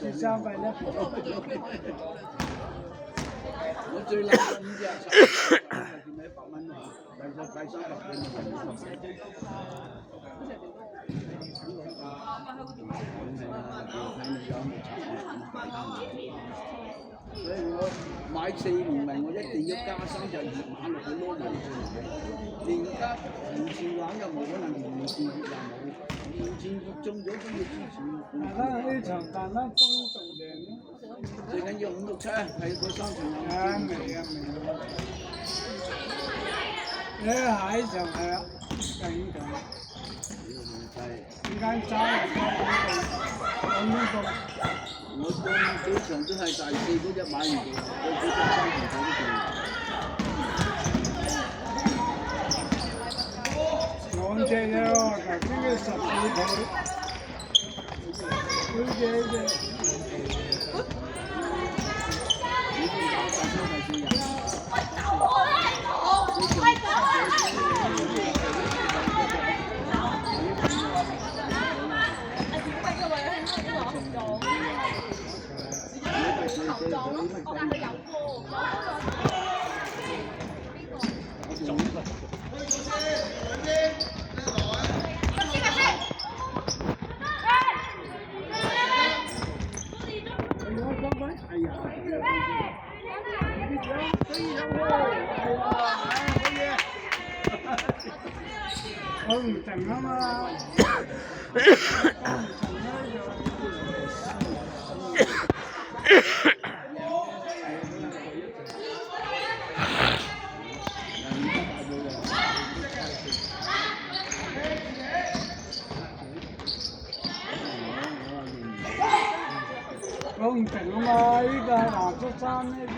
至300咧。我最撚5隻炒，見你100蚊啊，第300幾所以我買4年米，我一定要加3隻熱馬落去撈埋連加連線玩又冇可能，連線熱又冇，連線熱中咗都要支持。呢場彈得風仲靚咯。最緊要5、6、7係嗰3場有。明啊。你下一場係啊，勁強。點解揸咁多？我當幾場都係第4嗰隻買唔到，我幾場3場都做。2隻啫喎，頭先嘅12倍，好隻。我唔靜啊嘛。我唔靜啊嘛，呢個係藍色衫呢啲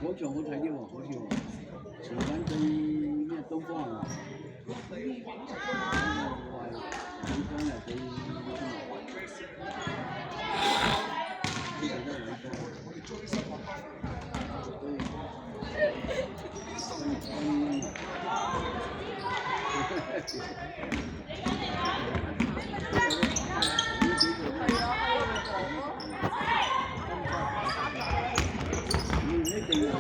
嗰場好睇啲喎，好似喎，前晚對咩東方啊？東方又對一定要